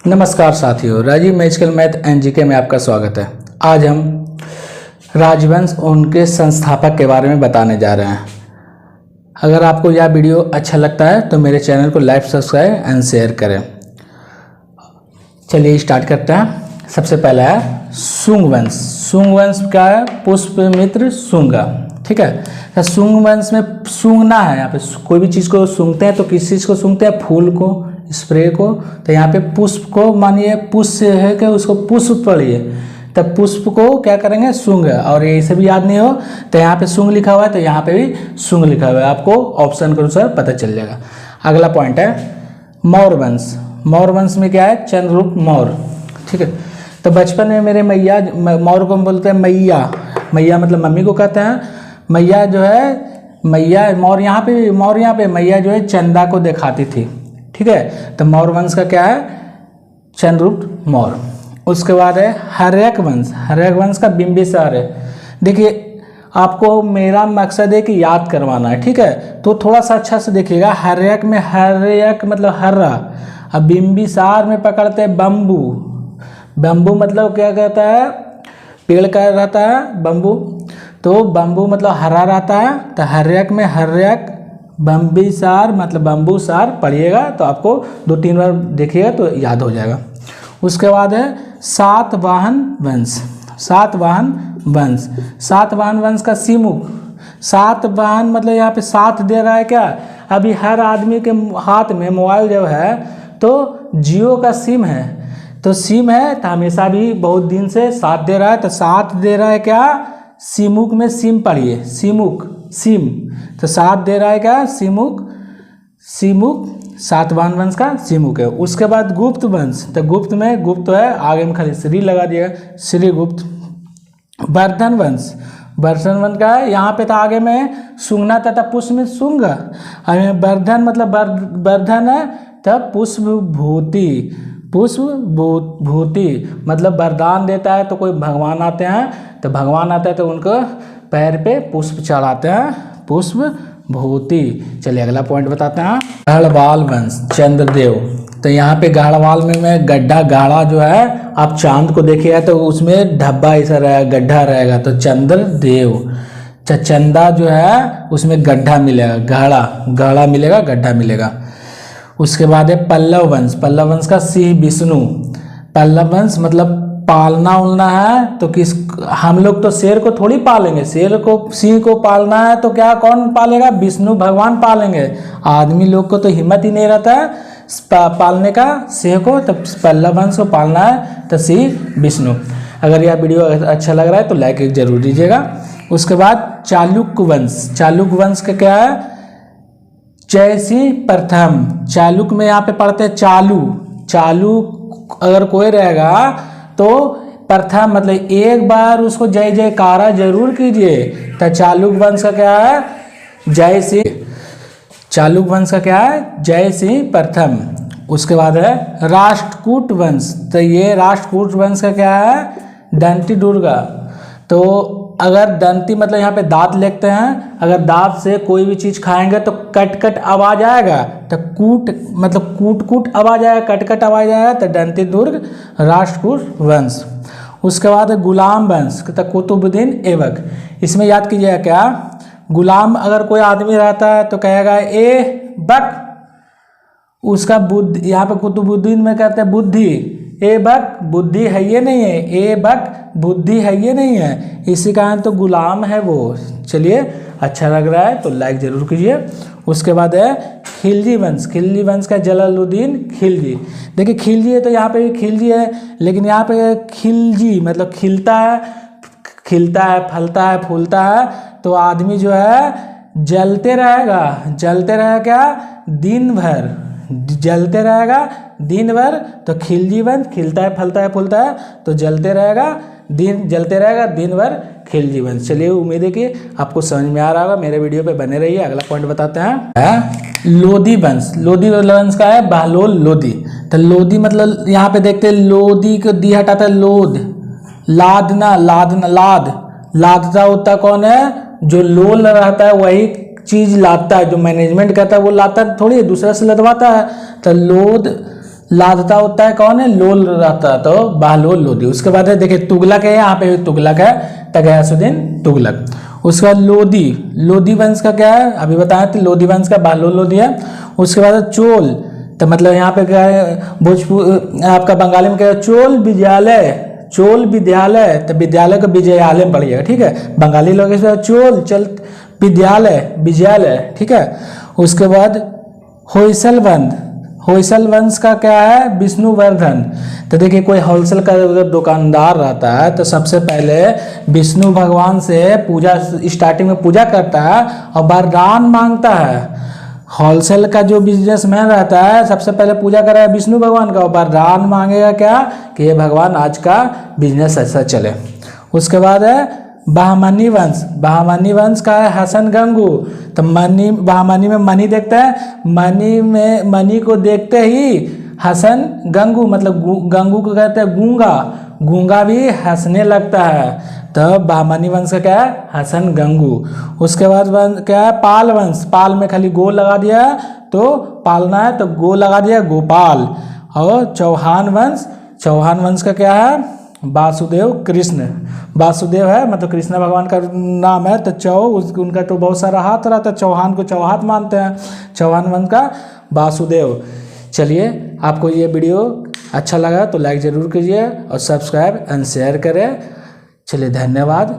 नमस्कार साथियों, Rajeev magical math and GK में आपका स्वागत है। आज हम राजवंश उनके संस्थापक के बारे में बताने जा रहे हैं। अगर आपको यह वीडियो अच्छा लगता है तो मेरे चैनल को लाइक, सब्सक्राइब एंड शेयर करें। चलिए स्टार्ट करते हैं। सबसे पहला है शुंग वंश। शुंग वंश क्या है? पुष्यमित्र शुंगा। ठीक है, तो शुंग वंश में सूंघना है। यहाँ पे कोई भी चीज़ को सूंघते हैं तो किस चीज़ को सूंघते हैं? फूल को, स्प्रे को। तो यहाँ पे पुष्प को मानिए पुष्य है कि उसको पुष्प पढ़िए, तब पुष्प को क्या करेंगे? शुंग। और ये से भी याद नहीं हो तो यहाँ पे शुंग लिखा हुआ है तो यहाँ पे भी शुंग लिखा हुआ है, आपको ऑप्शन के अनुसार पता चल जाएगा। अगला पॉइंट है मौर्य वंश। मौर्य वंश में क्या है? चंद्रगुप्त मौर्य। ठीक है, तो बचपन में मेरे मैया, मौर्य को बोलते हैं मैया। मैया मतलब मम्मी को कहते हैं। मैया जो है, मैया मौर्य यहाँ पे, मौर्य यहाँ पे मैया जो है चंदा को दिखाती थी। ठीक है, तो मौर्य वंश का क्या है? चंद्रगुप्त मौर्य। उसके बाद है हर्यक वंश। हर्यक वंश का बिंबिसार है। देखिए, आपको मेरा मकसद है कि याद करवाना है, ठीक है, तो थोड़ा सा अच्छा से देखिएगा। हर्यक में हर्यक मतलब हर्रा, अब बिंबिसार में पकड़ते हैं बम्बू। बम्बू मतलब क्या कहता है? पेड़ का रहता है बम्बू, तो बम्बू मतलब हरा रहता है। तो हर्यक में हर्यक, बम्बिसार मतलब बम्बू सार पढ़िएगा तो आपको 2-3 बार देखिएगा तो याद हो जाएगा। उसके बाद है सातवाहन वंश। सातवाहन वंश, सातवाहन वंश का सीमुख। सातवाहन मतलब यहाँ पे साथ दे रहा है क्या? अभी हर आदमी के हाथ में मोबाइल जो है तो जियो का सिम है, तो सिम है तो हमेशा भी बहुत दिन से साथ दे रहा है। तो साथ दे रहा है क्या? सीमुख में सिम पढ़िए, सीमुख सिम, तो साथ दे रहा है क्या? सीमुख, सीमुख सातवाहन वंश का सीमुख है। उसके बाद गुप्त वंश। तो गुप्त में गुप्त है, आगे में खाली श्री लगा दिया, श्रीगुप्त। वर्धन वंश। वर्धन वंश का है, यहाँ पे तो आगे में सूंघना तथा पुष्प में सूंघ। वर्धन मतलब वर्धन है तब पुष्पभूति। पुष्पभूति मतलब वरदान देता है। तो कोई भगवान आते हैं तो भगवान आता है तो उनको पैर पे पुष्प चढ़ाते हैं, पुष्पभूति। चलिए अगला पॉइंट बताते हैं। गढ़वाल वंश, चंद्रदेव। तो यहाँ पे गढ़वाल में गड्ढा, गाढ़ा जो है, आप चांद को देखिएगा तो उसमें धब्बा ऐसा रहेगा, गड्ढा रहेगा, तो चंद्रदेव। चंदा जो है उसमें गड्ढा मिलेगा, गाढ़ा गाढ़ा मिलेगा, गड्ढा मिलेगा। उसके बाद है पल्लव वंश। पल्लव वंश का सिंह विष्णु। पल्लव वंश मतलब पालना उलना है तो किस, हम लोग तो शेर को थोड़ी पालेंगे, शेर को, सिंह को पालना है तो क्या कौन पालेगा? विष्णु भगवान पालेंगे। आदमी लोग को तो हिम्मत ही नहीं रहता है पालने का सिंह को, तो पल्लव वंश को पालना है तो सिंह विष्णु। अगर यह वीडियो अच्छा लग रहा है तो लाइक जरूर दीजिएगा। उसके बाद चालुक्य वंश। चालुक्य वंश का क्या है? जयसिंह प्रथम। चालुक्य में यहाँ पे पढ़ते हैं चालू। चालू अगर कोई रहेगा तो प्रथम मतलब एक बार उसको जय जयकारा जरूर कीजिए। तो चालुक्य वंश का क्या है? जय सिंह। चालुक्य वंश का क्या है? जय सिंह प्रथम। उसके बाद है राष्ट्रकूट वंश। तो ये राष्ट्रकूट वंश का क्या है? दंती दुर्गा। तो अगर दंती मतलब यहाँ पे दांत लिखते हैं, अगर दांत से कोई भी चीज़ खाएंगे तो कट कट आवाज आएगा, तो कूट मतलब कूट कूट आवाज आएगा, कट कट आवाज आएगा, तो दंती दुर्ग राष्ट्रकूट वंश। उसके बाद गुलाम वंश, तो कुतुबुद्दीन ऐबक। इसमें याद कीजिएगा क्या? गुलाम अगर कोई आदमी रहता है तो कहेगा ए बक, उसका बुद्धि, यहाँ पे कुतुबुद्दीन में कहते हैं बुद्धि, ए बक बुद्धि है ये नहीं है, ए बक बुद्धि है ये नहीं है, इसी कारण तो गुलाम है वो। चलिए अच्छा लग रहा है तो लाइक जरूर कीजिए। उसके बाद है खिलजी वंश। खिलजी वंश का जलालुद्दीन खिलजी। देखिए खिलजी है तो यहाँ पे भी खिलजी है, लेकिन यहाँ पे खिलजी मतलब खिलता है, खिलता है, फलता है, फूलता है, तो आदमी जो है जलते रहेगा। जलते रहेगा क्या? दिन भर जलते रहेगा दिन भर, तो खिलजी वंश खिलता है, फलता है, फूलता है, तो जलते रहेगा दिन, जलते रहेगा दिन भर, खिलजी वंश। चलिए उम्मीद है कि आपको समझ में आ रहा होगा, मेरे वीडियो पे बने रहिए। अगला पॉइंट बताते हैं लोधी वंश। लोधी वंश का है बहलोल लोधी। तो लोधी मतलब यहाँ पे देखते हैं लोधी को दी हटाता है लोध, लादना, लादना, लाद, लादता होता कौन है? जो लोल रहता है वही चीज लाता है, जो मैनेजमेंट करता है वो लाता है थोड़ी, दूसरा से लदवाता है। तो लोध लादता होता है कौन है, लोल रहता है, तो बहलोल लोदी। उसके बाद है देखिए तुगलक है, यहाँ पे तुगलक है, गयासुद्दीन तुगलक। उसके बाद लोदी, लोदी वंश का क्या है, अभी बताया था लोदी वंश का बहलोल लोदी है। उसके बाद चोल, तो मतलब यहाँ पे क्या है, भोजपुर आपका बंगाली में क्या है, चोल विद्यालय, चोल विद्यालय, तो विद्यालय को विजयालय में पढ़िएगा, ठीक है। बंगाली लोग इसमें चोल चल विद्यालय विजयालय, ठीक है। उसके बाद होयसलवंश, होयसल वंश का क्या है, विष्णुवर्धन। तो देखिए कोई होलसेल का दुकानदार रहता है तो सबसे पहले विष्णु भगवान से पूजा, स्टार्टिंग में पूजा करता है और वरदान मांगता है। होलसेल का जो बिजनेसमैन रहता है सबसे पहले पूजा करेगा विष्णु भगवान का और वरदान मांगेगा क्या, कि ये भगवान आज का बिजनेस ऐसा चले। उसके बाद है बहमनी वंश, बहमनी वंश का है हसन गंगू। तो मनी, बहमनी में मनी देखते हैं, मनी में मनी को देखते ही हसन गंगू, मतलब गंगू को कहते हैं गूंगा, गूंगा भी हंसने लगता है। तो बहमनी वंश का क्या है, हसन गंगू। उसके बाद क्या है, पाल वंश, पाल में खाली गो लगा दिया है तो पालना है तो गो लगा दिया, गोपाल। और चौहान वंश, चौहान वंश का क्या है, वासुदेव कृष्ण, वासुदेव है मतलब कृष्ण भगवान का नाम है। तो उनका तो बहुत सारा हाथ रहा था, चौहान को चौहाथ मानते हैं, चौहान वंश का वासुदेव। चलिए आपको ये वीडियो अच्छा लगा तो लाइक ज़रूर कीजिए और सब्सक्राइब एंड शेयर करें। चलिए धन्यवाद।